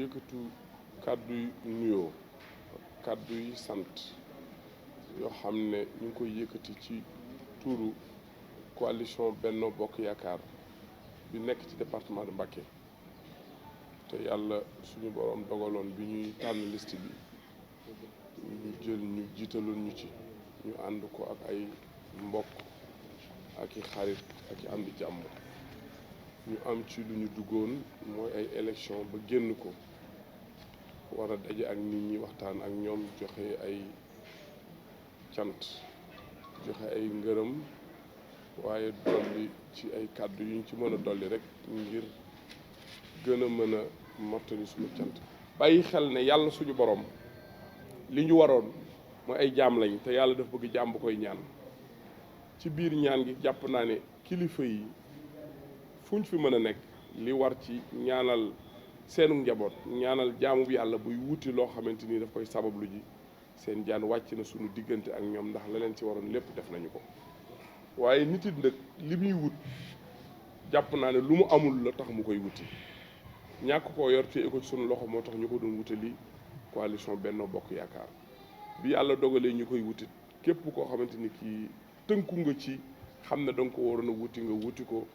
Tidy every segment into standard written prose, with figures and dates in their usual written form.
yëkkatu kàddu yu nuyoo kàddu yi sant yoo xam ne ñu ngi koy yëkkati ci tuuru coalition Benno Bokk Yaakaar bi nekk ci département de Mbacké te yàlla suñu borom dogaloon bi ñuy tànn liste bi ñu jël ñu jiitaloon ñu ci ñu ànd ko ak ay mbokk ak i xarit ak i am di jàmm ñu am ci lu ñu duggoon mooy ay élection ba génn ko war a daje ak nit ñi waxtaan ak ñoom joxe ay cant joxe ay ngërëm waaye dolli ci ay kàddu yuñ ci mën a dolli rek ngir gën a mën a mottali suñu cant bàyyi xel ne yàlla suñu borom li ñu waroon mooy ay jaam lañ te yàlla daf bëgg jaam bu koy ñaan ci biir ñaan gi jàpp naa ne kilifa yi fuñ fi mën a nekk li war ci ñaanal seenu njaboot ñaanal jaamu bi yàlla buy wuti loo xamante ni daf koy sabablu ji seen jaan wàcc na suñu diggante ak ñoom ndax la leen ci waroon lépp def nañu ko waaye nit it nag li muy wut jàpp naa ne lu mu amul la tax mu koy wuti ñàkk koo yor téye ko ci sunu loxo moo tax ñu ko doon wutali coalition Benno Bokk Yaakaar bi yàlla dogalee ñu koy wutit képp koo xamante ni kii tënku nga ci xam ne danga ko waroon a wuti nga wuti ko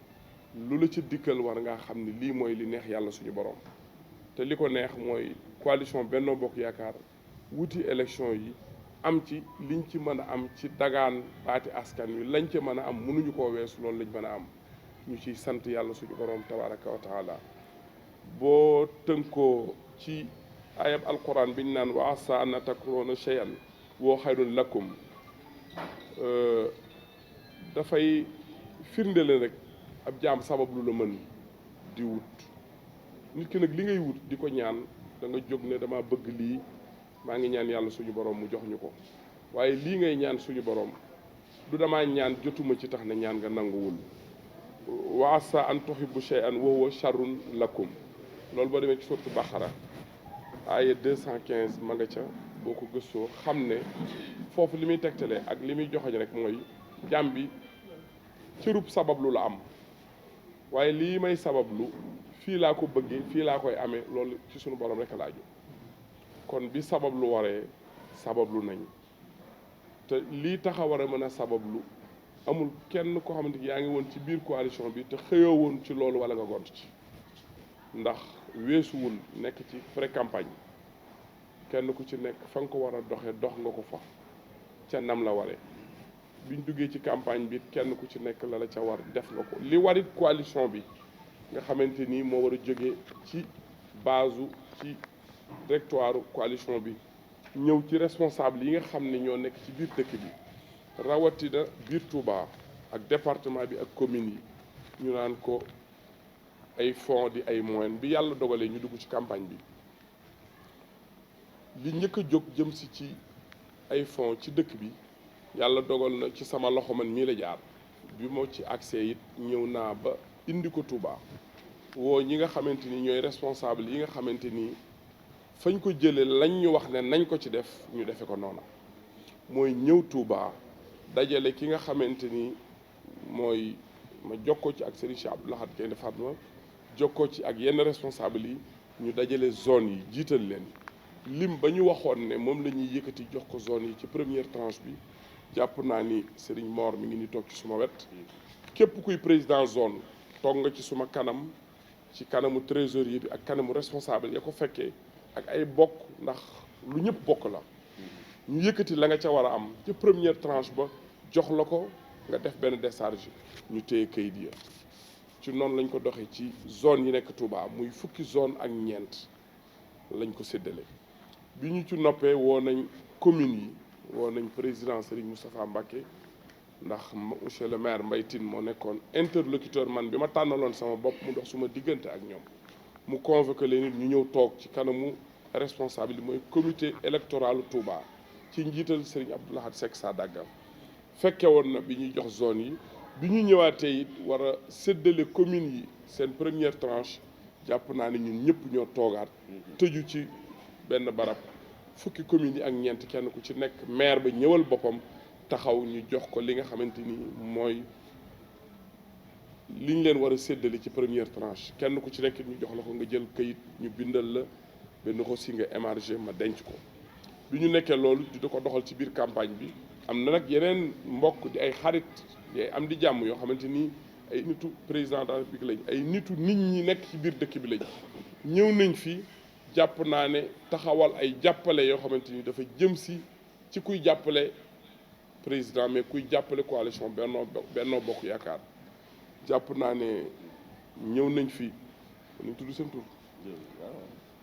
lu la ci dikkal war ngaa xam ne lii mooy li neex yàlla suñu borom te li ko neex mooy coalition Benno Bokk Yaakaar wuti élection yi am ci liñ ci mën a am ci dagaan baati askan wi lañ ci mën a am mënuñu koo weesu loolu lañ mën a am ñu ciy sant yàlla suñu borom tabaraka wa taala boo tënkoo ci ayab alquran biñ naan wa asa an takrona shay'an woo xayrun lakum dafay firndele rek ab jaam sabab lu la mën di wut nit ki nag li ngay wut di ko ñaan da nga jóg ne dama bëgg lii maa ngi ñaan yàlla suñu borom mu jox ñu ko waaye lii ngay ñaan suñu borom du damaa ñaan jotuma ci tax ne ñaan nga nanguwul wa asa an tuhibbu shay'an wa huwa sharrun lakum loolu boo demee ci sourate Baqara aaya 215 ma nga ca boo ko gëstoo xam ne foofu li muy tegtale ak li muy joxoñ rek mooy jàmm bi cërub sabablu la am waaye lii may sabablu fii laa ko bëggee fii laa koy amee loolu ci sunu borom rek laaju kon bi sabablu waree sabablu nañ te lii tax a war a mën a sabablu amul kenn koo xamante ni yaa ngi woon ci biir coalition bi te xëyoo woon ci loolu wala nga gont ci ndax weesuwul nekk ci pré-campagne kenn ku ci nekk fa nga ko war a doxee dox nga ko fa ca nam la waree biñ duggee ci campagne bi kenn ku ci nekk la la ca war def nga ko li warit coalition bi nga xamante ni moo war a jóge ci base ci directoire coalition bi ñëw ci responsable yi nga xam ne ñoo nekk ci biir dëkk bi rawatina biir Touba ak département bi ak commune yi ñu naan ko ay fonds di ay moyens bi yàlla dogalee ñu dugg ci campagne bi li njëkk a jóg jëm si ci ay fonds ci dëkk bi yàlla dogal na ci sama loxo man mii la jaar bi moo ci accès it ñëw naa ba indi ko Touba woo ñi nga xamante ni ñooy responsable yi nga xamante ni fañ ko jëlee lañ ñu wax ne nañ ko ci def ñu defe ko noona mooy ñëw Touba dajale ki nga xamante ni mooy ma jokkoo ci ak Serigne Cheikh Abdou Lahad Gaïndé Fatma jokkoo ci ak yenn responsable yi ñu dajale zone yi jiital leen lim ba ñu waxoon ne moom la ñuy yëkkati jox ko zone yi ci première tranche bi jàpp naa ni Serigne Mor mi ngi ni toog ci suma wet képp kuy président zone toog nga ci suma kanam ci kanamu trésorier bi ak kanamu responsable ya ko fekkee ak ay bokk ndax lu ñëpp bokk la ñu yëkkati la nga ca war a am ca première tranche ba jox la ko nga def benn décharge ñu téye kayit ya ci noonu lañ ko doxee ci zone yi nekk Touba muy fukki zone ak ñeent lañ ko séddale bi ñu ci noppee woo nañ communes yi woo nañ président Serigne Moustapha Mbacké ndax monsieur le maire Mbaye Tine moo nekkoon interlocuteur man bi ma tànnaloon sama bopp mu dox suma diggante ak ñoom mu convoqué leen nit ñu ñëw toog ci kanamu responsable yi mooy comité électoral Touba ci njiital Serigne Abdou Lahad Seck Sadaga fekke woon na bi ñuy jox zone yi bi ñu ñëwaatee it war a séddale communes yi seen première tranche jàpp naa ne ñun ñëpp ñoo toogaat tëju ci benn barab fukki communes yi ak ñeent kenn ku ci nekk maire ba ñëwal boppam taxaw ñu jox ko li nga xamante ni mooy liñ leen war a séddale ci première tranche kenn ku ci nekk ñu jox la ko nga jël kayit ñu bindal la benn aussi nga émarger ma denc ko. bi ñu nekkee loolu di ko doxal ci biir campagne bi am na nag yeneen mbokk di ay xarit di ay am di jàmm yoo xamante ni ay nitu président de la République lañ, ay nitu nit ñi nekk ci biir dëkk bi lañ ñëw nañ fi jàpp naa ne taxawal ay jàppale yoo xamante ni dafa jëm si ci kuy jàppale président mais kuy jàppale coalition Benno Bokk Yaakaar. jàpp naa ne ñëw nañ fi ñu tudd seen tur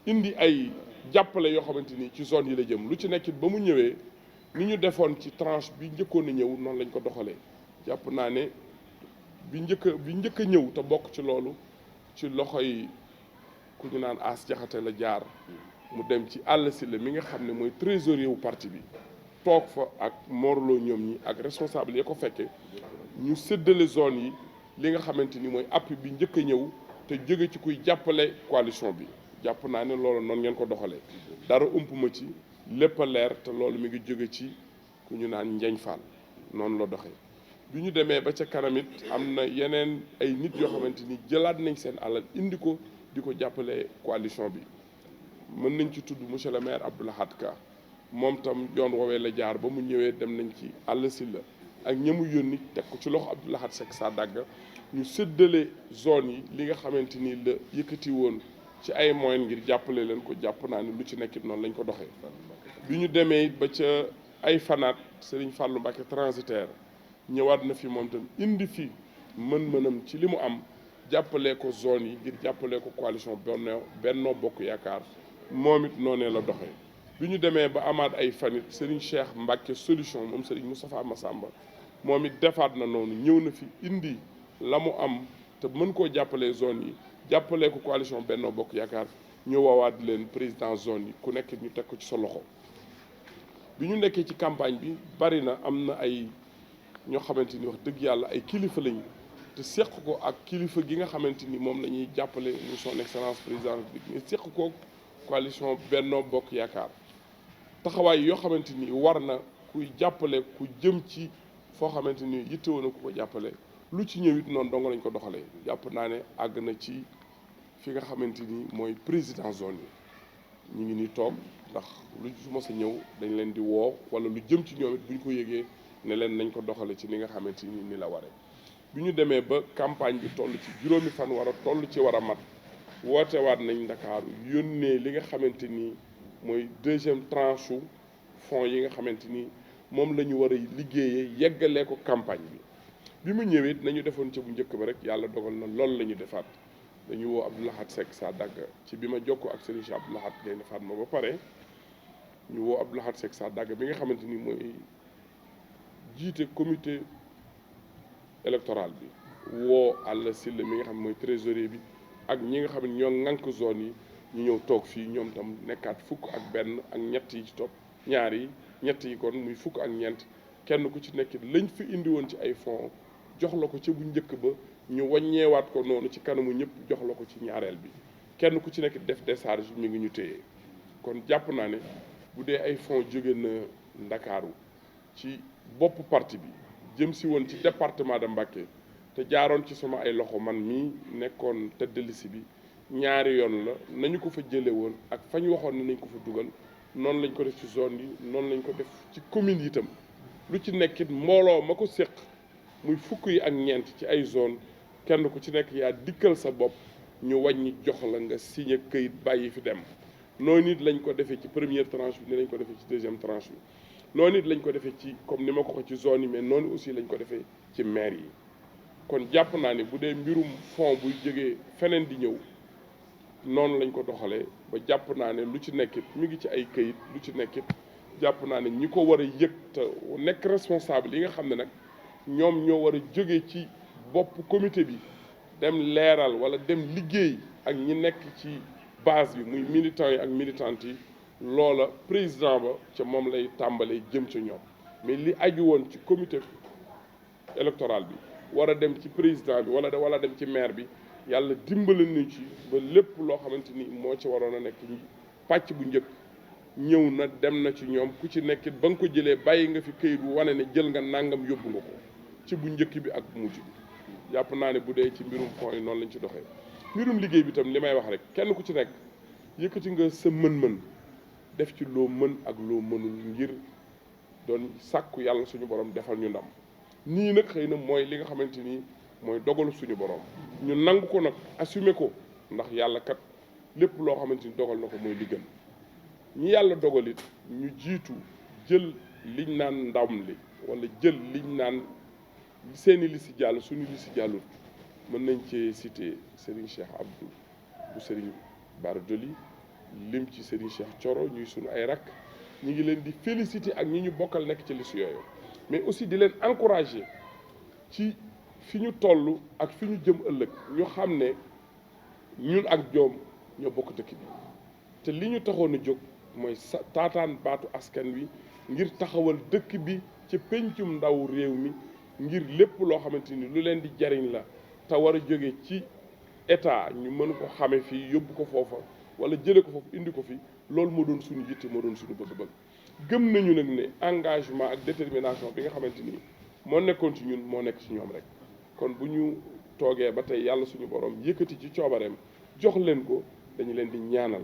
indi ay jàppale yoo xamante ni ci zone yi la jëm lu ci nekkit ba mu ñëwee ni ñu defoon ci tranche bi njëkkoon a ñëw noonu lañ ko doxalee. jàpp naa ne bi njëkk a ñëw te bokk ci loolu ci loxoy ku ñu naan As Jaxate la jaar mu dem ci Alla Sylla mi nga xam ne mooy trésorier wu parti bi toog fa ak morloo ñoom ñi ak responsable ya ko fekke ñu séddale zone yi li nga xamante ni mooy appui bi njëkk a ñëw te jóge ci kuy jàppale coalition bi. jàpp naa ne loolu noonu ngeen ko doxalee dara ump ma ci lépp a leer te loolu mi ngi jóge ci ku ñu naan Njeñ Fall noonu la doxee. bi ñu demee ba ca kanam it am na yeneen ay nit yoo xamante ni jëlaat nañ seen alal indi ko di ko jàppale coalition bi mën nañ ci tudd monsieur le maire Abdou Lahad Ka moom tam yoon woowee la jaar ba mu ñëwee dem nañ ci Alla Sylla ak ñamu yónni teg ko ci loxo Abdou Lahad Seck Sadaga ñu séddale zone yi li nga xamante ni la yëkkati woon ci ay moyens ngir jàppale leen ko. jàpp naa ne lu ci nekkit noonu lañ ko doxee. bi ñu demee ba ca ay fanaat Serigne Fallou Mbacké transitaire ñëwaat na fi moom tam indi fi mën-mënam ci li mu am jàppale ko zone yi ngir jàppale ko coalition Benno Bokk Yaakaar moom it noonee la doxee. bi ñu demee ba amaat ay fanit Serigne Cheikh Mbacké solution moom Serigne Moustapha Massamba moom it defaat na noonu ñëw na fi indi la mu am te mën koo jàppale zone yi jàppale ko coalition Benno Bokk Yaakaar ñu woowaat leen président zone yi ku nekk ñu teg ko ci sa loxo. bi ñu nekkee ci campagne bi bari na am na ay ñoo xamante ni wax dëgg yàlla ay kilifa lañu te seq ko ak kilifa gi nga xamante ni moom la ñuy jàppale muy son excellence président bi seq ko coalition Benno Bokk Yaakaar. taxawaay yoo xamante ni war na kuy jàppale ku jëm ci foo xamante ni yittewoo na ku ko jàppale lu ci ñëw it noonu dong lañ ko doxalee. jàpp naa ne àgg na ci fi nga xamante ni mooy président zone yi ñu ngi ni toog ndax lu su ma sa ñëw dañ leen di woo wala lu jëm ci ñoom it bu ñu ko yëgee ne leen nañ ko doxale ci ni nga xamante ni la waree. bi ñu demee ba campagne bi toll ci juróomi fan war a toll ci war a mat wootewaat nañ Ndakaaru yónnee li nga xamante ni mooy deuxième tranche fonds yi nga xamante ni moom la ñu war a liggéeyee yeggalee ko campagne bi. bi mu ñëwee nañu defoon ca bu njëkk ba rek yàlla dogal na loolu la ñu defaat dañu woo Abdou Lahad Seck Sadaga ci bi ma jokkoo ak Serigne Cheikh Abdou Lahad Gaïndé Fatma ba pare ñu woo Abdou Lahad Seck Sadaga bi nga xamante ni mooy jiite comité électoral bi woo Alla Sylla mi nga xam mooy trésorier bi ak ñi nga xam ne ñoo ŋànk zone yi ñu ñëw toog fii ñoom tam nekkaat fukk ak benn ak ñett yi ci topp ñaar yi ñett yi kon muy fukk ak ñeent kenn ku ci nekk lañ fi indi woon ci ay fonds jox la ko ci bu njëkk ba ñu wàññeewaat ko noonu ci kanamu ñëpp jox la ko ci ñaareel bi kenn ku ci nekk def décharge mi ngi ñu téye. kon jàpp naa ne bu dee ay fonds jóge na Ndakaaru ci bopp parti bi jëm si woon ci département de Mbacké te jaaroon ci sama ay loxo man mii nekkoon tête de liste bi ñaari yoon la nañu ko fa jële woon ak fa ñu waxoon ne nañ ko fa dugal noonu lañ ko def ci zone yi noonu lañ ko def ci commune yi itam lu ci nekkit mbooloo ma ko séq muy fukk yi ak ñeent ci ay zone kenn ku ci nekk yaa dikkal sa bopp ñu wàññi jox la nga signé këyit bàyyi fi dem. noonu it lañ ko defee ci première tranche bi ni lañ ko defee ci deuxième tranche bi noonu it lañ ko defee ci comme ni ma ko ci zone yi mais noonu aussi lañ ko defee ci maire yi. kon jàpp naa ne bu dee mbirum fond buy jógee feneen di ñëw noonu lañ ko doxalee ba jàpp naa ne lu ci nekkit mi ngi ci ay këyit lu ci nekkit jàpp naa ne ñi ko war a yëg te nekk responsable yi nga xam ne nag ñoom ñoo war a jóge ci bopp comité bi dem leeral wala dem liggéey ak ñi nekk ci base bi muy militants yi ak militantes yi loola président ba ca moom lay tàmbalee jëm ca ñoom mais li aju woon ci comité électoral bi war a dem ci président bi wala dem ci maire bi yàlla dimbali nañu ci ba lépp loo xamante ni moo ci waroon a nekk pàcc bu njëkk ñëw na dem na ci ñoom ku ci nekkit ba nga ko jëlee bàyyi nga fi këyit bu wane ne jël nga nangam yóbbu nga ko ci bu njëkk bi ak bu mujj bi jàpp naa ne bu dee ci mbirum fonds yi noonu lañ ci doxee. mbirum liggéey bi tam li may wax rek kenn ku ci nekk yëkkati nga sa mën-mën def ci loo mën ak loo mënul ngir doon sàkku yàlla suñu borom defal ñu ndam nii nag xëy na mooy li nga xamante ni mooy dogalu suñu borom ñu nangu ko nag assumer ko ndax yàlla kat lépp loo xamante ni dogal na ko mooy li gën ñi yàlla dogalit ñu jiitu jël liñ naan ndam li wala jël liñ naan seeni li si jàll suñu li si jàllut mën nañ cee citer Serigne Cheikh Abdou bu Serigne Bara Dolly lim ci Serigne Cheikh Thioro ñuy suñu ay rakk ñi ngi leen di féliciter ak ñi ñu bokkal nekk ci liste yooyu mais aussi di leen encourager ci fi ñu toll ak fi ñu jëm ëllëg ñu xam ne ñun ak ñoom ñoo bokk dëkk bi te li ñu taxoon a jóg mooy taataan baatu askan wi ngir taxawal dëkk bi ci pencum ndaw réew mi ngir lépp loo xamante ni lu leen di jariñ la te war a jóge ci état ñu mën ko xame fii yóbbu ko foofa wala jële ko foofu indi ko fi loolu moo doon suñu yitte moo doon suñu bëgg-bëgg gëm nañu nag ne engagement ak détermination bi nga xamante ni moo nekkoon ci ñun moo nekk ci ñoom rek kon bu ñu toogee ba tey yàlla suñu borom yëkkati ci coobareem jox leen ko dañu leen di ñaanal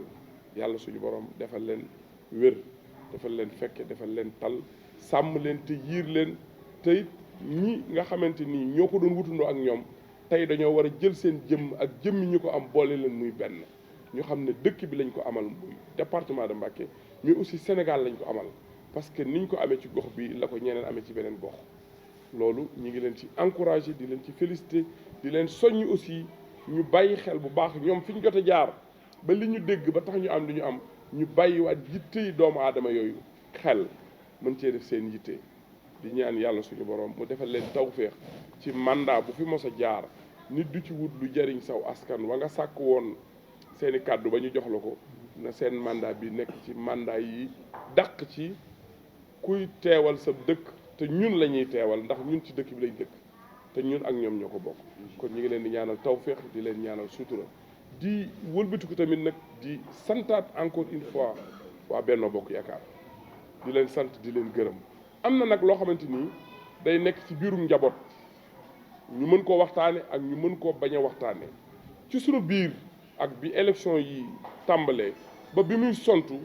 yàlla suñu borom defal leen wér defal leen fekke defal leen tal sàmm leen te yiir leen te it ñi nga xamante ni ñoo ko doon wutundoo ak ñoom tey dañoo war a jël seen jëmm ak jëmmi ñu ko am boole leen muy benn ñu xam ne dëkk bi lañ ko amal muy département de Mbacké mais aussi Sénégal lañ ko amal parce que niñ ko amee ci gox bi la ko ñeneen amee ci beneen gox loolu ñu ngi leen ci encouragé di leen ci félicité di leen soññ aussi ñu bàyyi xel bu baax ñoom fi ñu jot a jaar ba li ñu dégg ba tax ñu am li ñu am ñu bàyyiwaat yitte yi doomu aadama yooyu xel mën cee def seen yitte di ñaan yàlla suñu borom mu defal leen tawféex ci mandat bu fi mos a jaar nit du ci wut lu jariñ saw askan wa nga sàkk woon seeni kàddu ba ñu jox la ko na seen mandat bi nekk ci mandat yi dàq ci kuy teewal sa dëkk te ñun la ñuy teewal ndax ñun ci dëkk bi lañ dëkk te ñun ak ñoom ñoo ko bokk kon ñu ngi leen di ñaanal tawféex di leen ñaanal sutura di wëlbatiku tamit nag di santaat encore une fois waa Benno Bokk Yaakaar di leen sant di leen gërëm am na nag loo xamante ni day nekk ci biirum njaboot ñu mën koo waxtaane ak ñu mën koo bañ a waxtaane ci sunu biir ak bi élection yi tàmbalee ba bi muy sontu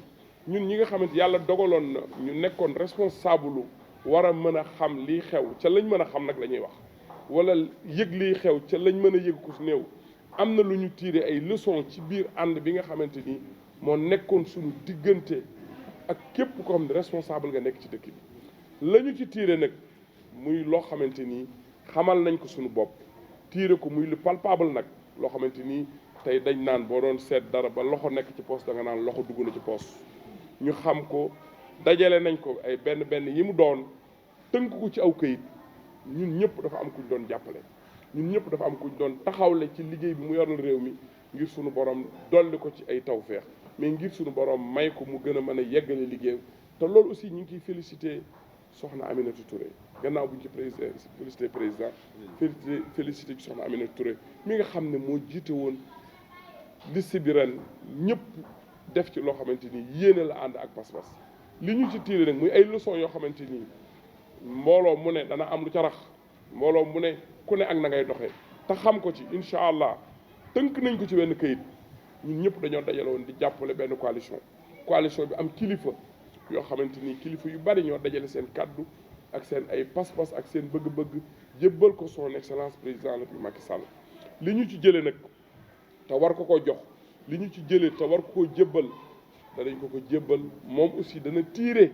ñun ñi nga xamante yàlla dogaloon na ñu nekkoon responsable war a mën a xam lii xew ca lañ mën a xam nag la ñuy wax wala yëg lii xew ca lañ mën a yëg ku si néew am na lu ñu tiré ay leçons ci biir ànd bi nga xamante ni moo nekkoon suñu diggante ak képp ko xam ne responsable nga nekk ci dëkk bi la ñu ci tiré nag muy loo xamante ni xamal nañ ko suñu bopp tiré ko muy lu palpable nag loo xamante ni tey dañ naan boo doon seet dara ba loxo nekk ci poos da nga naan loxo dugg na ci poos ñu xam ko dajale nañ ko ay benn benn yi mu doon tënk ko ci aw këyit ñun ñëpp dafa am kuñ doon jàppale ñun ñëpp dafa am kuñ doon taxawle ci liggéey bi mu yoral réew mi ngir suñu borom dolli ko ci ay tawfeex mais ngir suñu borom may ko mu gën a mën a yeggale liggéey te loolu aussi ñu ngi ciy félicité soxna Aminata Touré gannaaw bu ñu ci félicité président félicité ci soxna Aminata Touré mi nga xam ne moo jiite woon liste bi ren ñëpp def ci loo xamante ni yéene la ànd ak pas-pas li ñu ci tiire nag muy ay leçons yoo xamante ni mbooloo mu ne dana am lu ca rax mbooloo mu ne ku ne ak na ngay doxee te xam ko ci incha allah tënk nañ ko ci benn këyit ñun ñëpp dañoo dajale woon di jàppale benn coalition bi am kilifa yoo xamante ni kilifa yu bari ñoo dajale seen kaddu ak seen ay pas-pas ak seen bëgg-bëgg jébbal ko son excellence président la Macky Sall li ñu ci jëlee nag te war ko jox li ñu ci jëlee te war ko jébbal danañ ko jébbal moom aussi dana tirer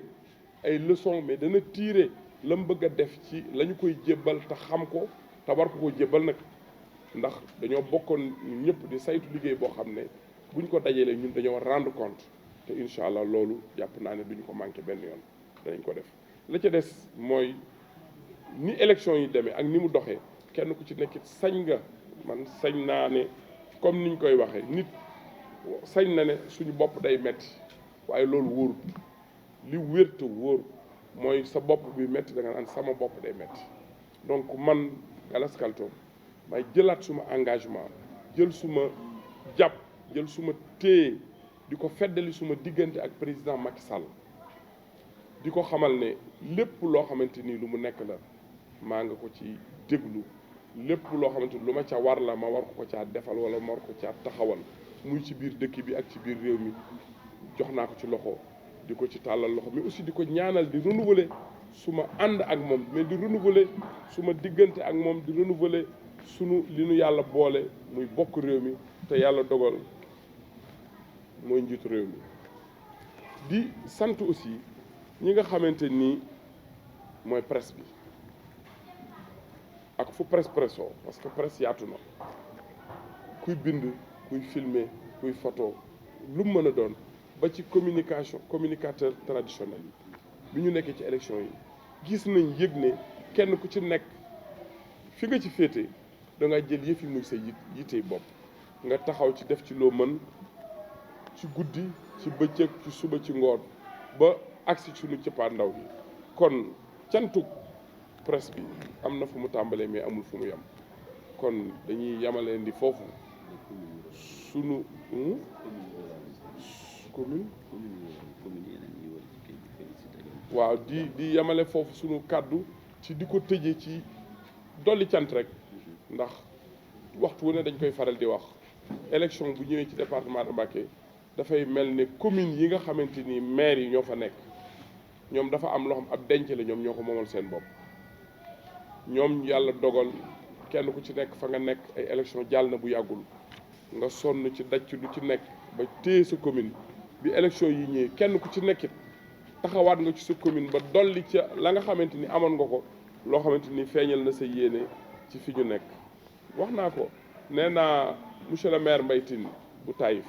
ay leçons mais dana tirer la mu bëgg a def ci la ñu koy jébbal te xam ko te war ko jébbal nag ndax dañoo bokkoon ñun ñëpp di saytu liggéey boo xam ne buñ ko dajalee ñun dañoo war rendre compte te incha allah loolu jàpp naa ne duñu ko manqué benn yoon danañ ko def. la ca des mooy ni élection yi demee ak ni mu doxee kenn ku ci nekkit sañ nga man sañ naa ne comme niñ koy waxee nit sañ na ne suñu bopp day metti waaye loolu wóorut li wér te wóor mooy sa bopp bi metti da nga naan sama bopp day metti donc man Gallas Kaltom may jëlaat suma engagement jël suma jàpp jël suma téye di ko feddali suma diggante ak président Macky Sall di ko xamal ne lépp loo xamante ni lu mu nekk la maa nga ko ci déglu lépp loo xamante ni lu ma ca war la ma war ko caa defal wala ma war ko caa taxawal muy ci biir dëkk bi ak ci biir réew mi jox naa ko ci loxo di ko ci tàllal loxo mais aussi di ko ñaanal di renouveler suma ànd ak moom mais di renouveler suma diggante ak moom di renouveler sunu li nu yàlla boole muy bokk réew mi te yàlla dogal mooy njiitu réew mi di sant aussi ñi nga xamante ni mooy presse bi ak fu presse pressoo parce que presse yaatu na kuy bind kuy filmer kuy photo lu mu mën a doon ba ci communicateur traditionnel yi bi ñu nekkee ci élection yi gis nañ yëg ne kenn ku ci nekk fi nga ci féete da nga jël yëf yi muy sa yitey bopp nga taxaw ci def ci loo mën ci guddi ci bëccëg ci suba ci ngoon ba agsi suñu cëppaandaw bi kon cantuk presse bi am na fu mu tàmbalee mais amul fu mu yem kon dañuy yamaleen di foofu sunu commune waaw di yamale foofu sunu kàddu ci di ko tëjee ci dolli cant rek ndax waxtu wu ne dañ koy faral di wax élection bu ñëwee ci département de Mbacké dafay mel ne commune yi nga xamante ni maire yi ñoo fa nekk ñoom dafa am loo xam ab denc la ñoom ñoo ko moomal seen bopp ñoom yàlla dogal kenn ku ci nekk fa nga nekk ay élection jàll na bu yàggul nga sonn ci daj ci lu ci nekk ba téye sa commune bi élection yi ñëwee kenn ku ci nekkit taxawaat nga ci sa commune ba dolli ca la nga xamante ni amoon nga ko loo xamante ni feeñal na sa yéene ci fi ñu nekk wax naa ko nee naa monsieur le maire Mbaye Tine bu Taïf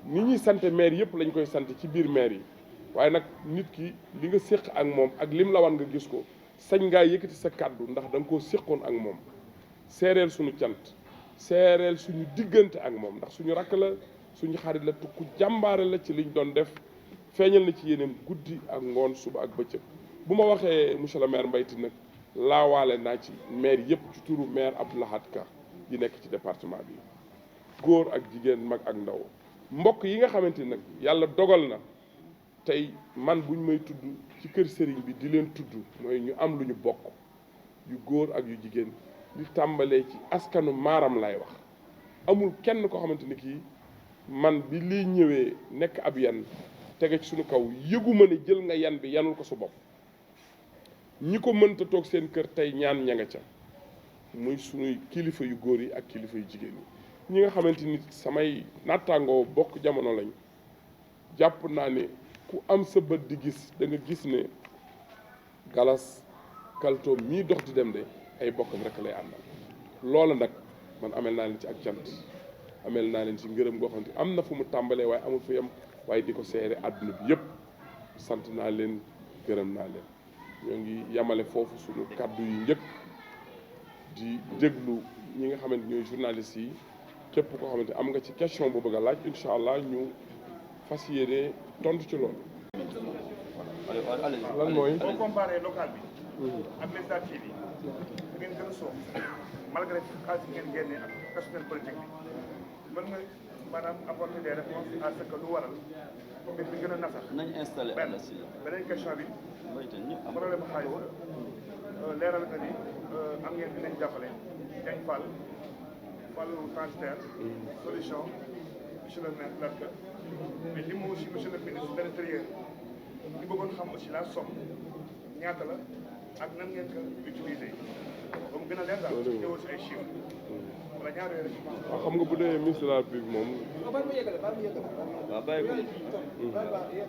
ni ñuy sant maire yëpp lañ koy sant ci biir maire yi waaye nag nit ki li nga séq ak moom ak lim la wan nga gis ko sañ ngaa yëkkati sa kàddu ndax da nga koo séqoon ak moom seereel suñu cant seereel suñu diggante ak moom ndax suñu rakk la suñu xarit la tukku jàmbaare la ci liñ doon def feeñal na ci yéeneem guddi ak ngoon suba ak bëccëg bu ma waxee monsieur le maire Mbaye Tine nag laawaale naa ci maire yëpp ci turu maire Abdou Lahad Ka yi nekk ci département bi góor ak jigéen mag ak ndaw mbokk yi nga xamante ni nag yàlla dogal na tey man buñ may tudd ci kër sëriñ bi di leen tudd mooy ñu am lu ñu bokk yu góor ak yu jigéen di tàmbalee ci askanu maaram lay wax amul kenn koo xamante ni kii man bi lii ñëwee nekk ab yan tege ci suñu kaw yëguma ne jël nga yan bi yanul ko sa bopp ñi ko mënta toog seen kër tey ñaan ña nga ca muy suñuy kilifa yu góor yi ak kilifa yu jigéen yi ñi nga xamante ni samay nattaangoo bokk jamono lañ jàpp naa ne ku am sa bët di gis da nga gis ne Galas Kaltoom mii dox di dem de ay bokkam rek lay àndal loola nag man amel naa leen ci ak cant amel naa leen ci ngërëm goo xamante am na fu mu tàmbalee waaye amul fu yem waaye di ko seere àdduna bi yëpp sant naa leen gërëm naa leen ñoo ngi yamale foofu suñu kàddu yu njëkk di déglu ñi nga xamante ñooy journalistes yi képp koo xamante am nga ci question bu bëgg a laaj incha allah ñu fas yéene tontu ci loolu. lan mooy. boo comparé local bi. ak législative yi. da ngeen gën a soof malgré xaalis bi ngeen génnee ak personnel politique bi mën nga maanaam apporter des réponses à ce que lu waral mbir bi gën a nasax. nañ installé beneen question bi. problème xaalis leeral nga ni am ngeen dinañ jàppale Diagne Fall wàllu transitaire solution monsieur le maire Larka mais li mu aussi monsieur le ministre de l'intérieur ñu bëggoon xam aussi la somme ñaata la ak nan ngeen ko utiliser ba mu gën a leer daal ñëw si ay chiffres wala ñaar yooyu rek. waaw xam nga bu dee ministre de la République moom. waaw bàyyi ko.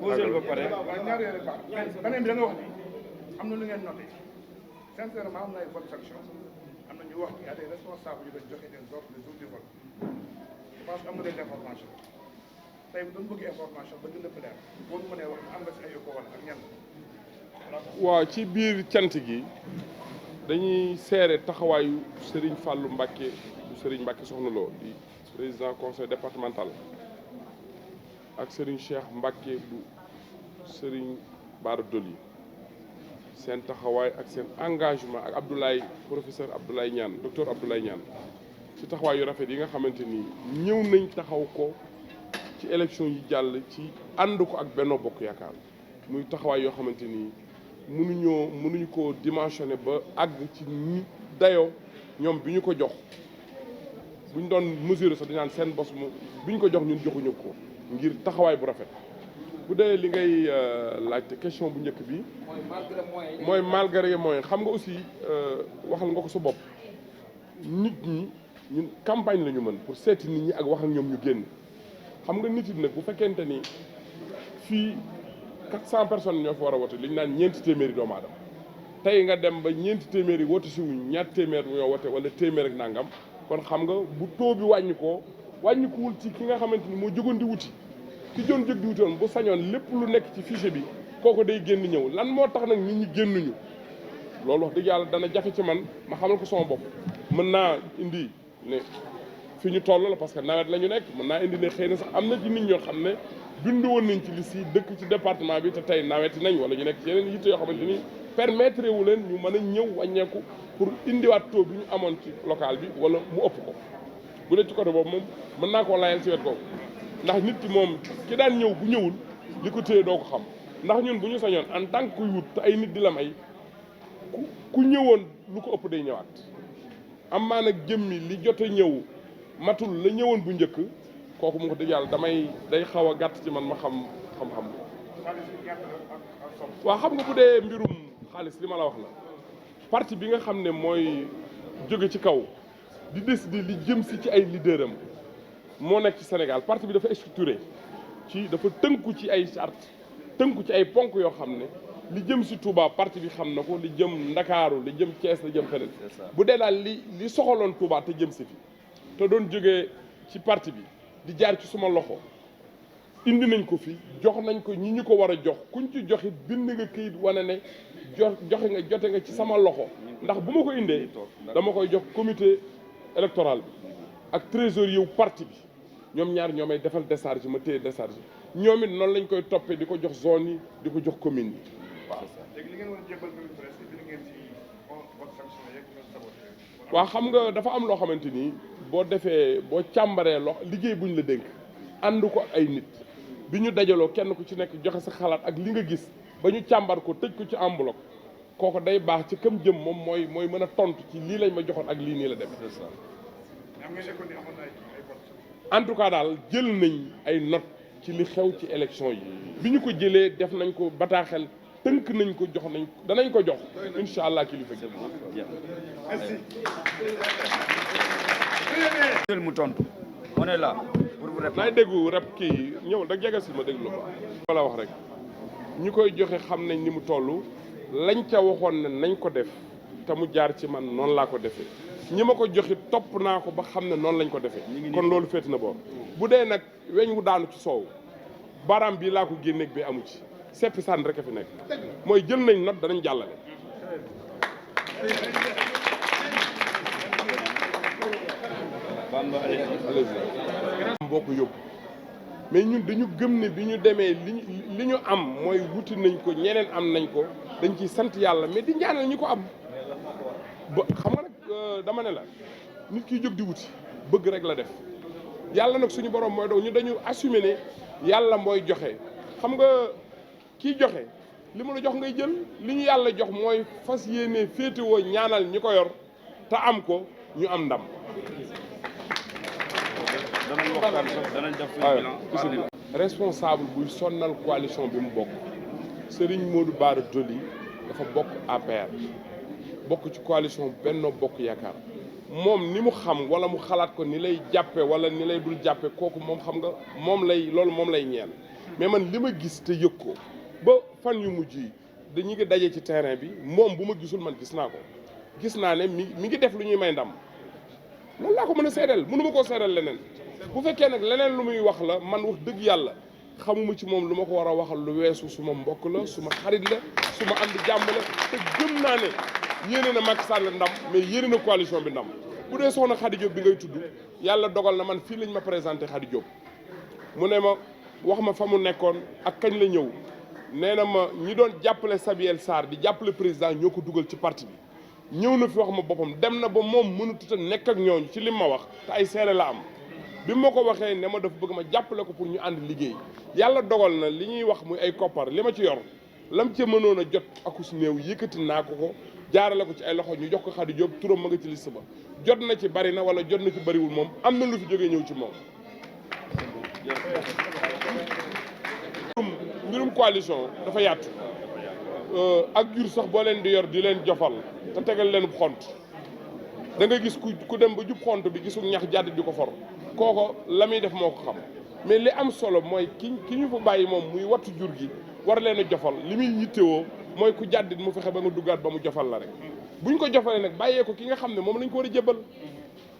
posé ba pare. waaw ñaar yooyu rek baax beneen bi da nga wax ni am na lu ngeen noté sincèrement am na ay vote sanction am na ñu wax y a des responsables yu doon joxe des ordres le jour du vote je pense que am na des informations tey bu doon bëgg information ba gën a leer boo ñu mënee wax am nga si ay écho wala ak ñan. waaw ci biir cant gi dañuy seere taxawaayu Serigne Fallou Mbacké bu Serigne Mbacké Soxna Lo di président conseil départemental ak Serigne Cheikh Mbacké bu Serigne Bara Dolly seen taxawaay ak seen engagement ak Abdoulaye professeur Abdoulaye Niane docteur Abdoulaye Niane ci taxawaay yu rafet yi nga xamante ni ñëw nañ taxaw ko ci élection yi jàll ci ànd ko ak Benno Bokk Yaakaar muy taxawaay yoo xamante ni mënuñu ko dimensionné ba àgg ci ni dayoo ñoom bi ñu ko jox buñ doon mesurer sax dinaan seen bos mu biñ ko jox ñun joxuñu ko ngir taxawaay bu rafet. bu dee li ngay laajte question bu njëkk bi mooy malgré moyen xam nga aussi waxal nga ko sa bopp nit ñi ñun campagne la ñu mën pour seeti nit ñi ak wax ak ñoom ñu génn xam nga nit yi nag bu fekkente ni fii 400 personnes ñoo fi war a wote li ñu naan ñeenti téeméeri doomu aadama tey nga dem ba ñeenti téeméeri wote si wuñ ñaar téeméer ñoo wote wala téeméer ak nangam kon xam nga bu taux bi wàññikuwul ci ki nga xamante ni moo jógoon di wuti ki doon jóg di wuti woon bu sañoon lépp lu nekk ci fichier bi kooku day génn ñëw lan moo tax nag nit ñi génnuñu loolu wax dëgg yàlla dana jafe ci man ma xamal ko sama bopp mën naa indi ne fi ñu toll la parce que nawet la ñu nekk mën naa indi ne xëy na sax am na ci nit ñoo xam ne bindu woon nañ ci liste yi dëkk ci département bi te tey naweti nañ wala ñu nekk ci yeneen yitte yoo xamante ni permettre wu leen ñu mën a ñëw wàññeeku pour indiwaat taux bi ñu amoon ci local bi wala mu ëpp ko bu dee ci côté boobu moom mën naa koo layal ci wet boobu ndax nit ki moom ki daan ñëw bu ñëwul li ko téye doo ko xam ndax ñun bu ñu sañoon en tant que kuy wut te ay nit di la may ku ñëwoon lu ko ëpp day ñëwaat am maa nag jëmmi li jot a ñëw matul la ñëwoon bu njëkk kooku mu ko dëgg yàlla day xaw a gàtt ci man ma xam-xam waaw xam nga bu dee mbirum xaalis li ma la wax la parti bi nga xam ne mooy jóge ci kaw di décider li jëm si ci ay leader am moo nekk ci Sénégal parti bi dafa structuré dafa tënku ci ay charte tënku ci ay ponk yoo xam ne li jëm si Touba parti bi xam na ko li jëm Ndakaaru li jëm Thiès li jëm feneen bu dee daal li soxaloon Touba te jëm si fi te doon jógee ci parti bi di jaar ci suma loxo indi nañ ko fi jox nañ ko ñi ñu ko war a jox kuñ ci joxit bind nga këyit wane ne jote nga ci sama loxo ndax bu ma ko indee dama koy jox comité électoral bi ak trésorier wu parti bi ñoom ñaar ñoo may defal décharge ma téye décharge ñoom it noonu lañ koy toppee di ko jox zone yi di ko jox commune yi waaw. léegi li ngeen war a jébbal tamit presse bi ngeen ci votre sanction yeeg saboté. waaw xam nga dafa am loo xamante ni boo càmbaree liggéey buñ la dénk ànd ko ak ay nit bi ñu dajaloo kenn ku ci nekk joxe sa xalaat ak li nga gis ba ñu càmbar ko tëj ko ci enveloppe kooku day baax ci këm jëm moom mooy mën a tontu ci lii lañ ma joxoon ak lii nii la demee. en tout cas daal jël nañ ay note ci li xew ci élection yi bi ñu ko jëlee def nañ ko bataaxel tënk nañ ko jox nañ danañ ko jox incha allah kilifa gi. merci. mu tontu on est là pour vous répondre. naay déggu rep kii ñëw da jege si ma déglu ko la wax rek ñi koy joxe xam nañ ni mu toll lañ ca waxoon ne nañ ko def te mu jaar ci man noonu laa ko defee ñi ma ko joxi topp naa ko ba xam ne noonu lañ ko defee kon loolu féet na boor bu dee nag weñ wu daanu ci soow baaraam bii laa ko génneeg bi amu ci seppi sànni rek a fi nekk mooy jël nañ note danañ jàllale boo ko yóbbu mais ñun dañu gëm ne bi ñu demee li ñu am mooy wuti nañ ko ñeneen am nañ ko dañ ciy sant yàlla mais di ñaanal ñi ko am ba xam nga nag dama ne la nit kiy jóg di wuti bëgg rek la def yàlla nag suñu borom mooy doon ñu dañu assumer ne yàlla mooy joxe xam nga kiy joxe li mu la jox ngay jël li ñu yàlla jox mooy fas yéene féetewoo ñaanal ñi ko yor te am ko ñu am ndam. danañ def bilan. responsable buy sonnal coalition bi mu bokk Serigne Modou Bara Dolly dafa bokk APR bokk ci coalition Benno Bokk Yaakaar moom ni mu xam wala mu xalaat ko ni lay jàppe wala ni lay dul jàppe kooku moom xam nga moom lay ñeel mais man li ma gis te yëg ko ba fan yu mujj yi dañu ngi daje ci terrain bi moom bu ma gisul man gis naa ko gis naa ne mi ngi def lu ñuy may ndam loolu laa ko mën a seedeel mënu ma koo seedeel leneen bu fekkee nag leneen lu muy wax la man wax dëgg yàlla xamuma ci moom lu ma ko war a waxal lu weesu suma mbokk la suma xarit la suma am di jàmm la te gëm naa ne yéene na Macky Sall ndam mais yéene na coalition bi ndam bu dee soxna Khady Diop bi ngay tudd yàlla dogal na man fii lañ ma présenté Khady Diop mu ne ma wax ma fa mu nekkoon ak kañ la ñëw nee na ma ñi doon jàppale Samuel Sarr di jàppale président ñoo ko dugal ci parti bi ñëw na fi wax ma boppam dem na ba moom mënatut a nekk ak ñooñu ci lim ma wax te ay seere la am bi ma ko waxee ne ma dafa bëgg ma jàppale ko pour ñu ànd liggéey yàlla dogal na li ñuy wax muy ay koppar li ma ci yor lam ca mënoon a jot akus néew yëkkati naa ko jaarale ko ci ay loxo ñu jox ko Khady Diop turam ma nga ci liste ba jot na ci bari na wala jot na ci bariwul moom am na lu fi jógee ñëw ci moom. mbirum coalition dafa yaatu ak jur sax boo leen di yor di leen jofal te tegal leen xont da nga gis ku dem ba jub xont bi gisul ñax jàdd di ko for kooko la muy def moo ko xam mais li am solo mooy ki ñu fa bàyyi moom muy wattu jur gi war leen a jofal li muy yittewoo mooy ku jàddit mu fexe ba nga duggaat ba mu jofal la rek buñ ko jofalee nag bàyyee ko ki nga xam ne moom lañ ko war a jébal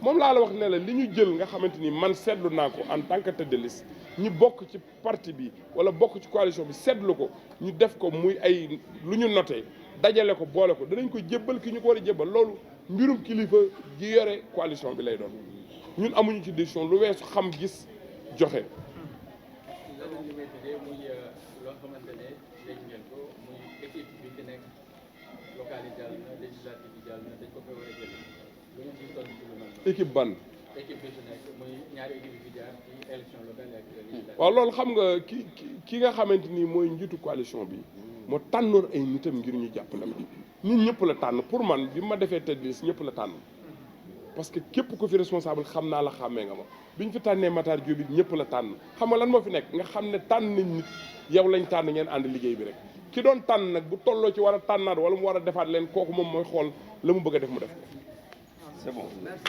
moom laa la wax ne la li ñu jël nga xamante ni man seetlu naa ko en tant que tête de liste ñi bokk ci parti bi wala bokk ci coalition bi seetlu ko ñu def ko muy ay lu ñu noté dajale ko boole ko danañ ko jébbal ki ñu ko war a jébbal loolu mbirum kilifa gi yore coalition bi lay doon ñun amuñu ci décision lu weesu xam gis joxe. équipe ban. waaw loolu xam nga ki nga xamante ni mooy njiitu coalition bi moo tànnoon ay nitam ngir ñu jàppale ma nit ñëpp la tànn pour man bi ma defee tête de liste ñëpp la tànn parce que képp ku fi responsable xam naa la xàmmee nga ma bi ñu fi tànnee Matar Diop bi ñëpp la tànn xam nga lan moo fi nekk nga xam ne tànn nañ nit yow lañ tànn ngeen ànd liggéey bi rek ki doon tànn nag bu tolloo ci war a tànnaat wala mu war a defaat leen kooku moom mooy xool la mu bëgg a def mu def ko. C'est bon. Merci.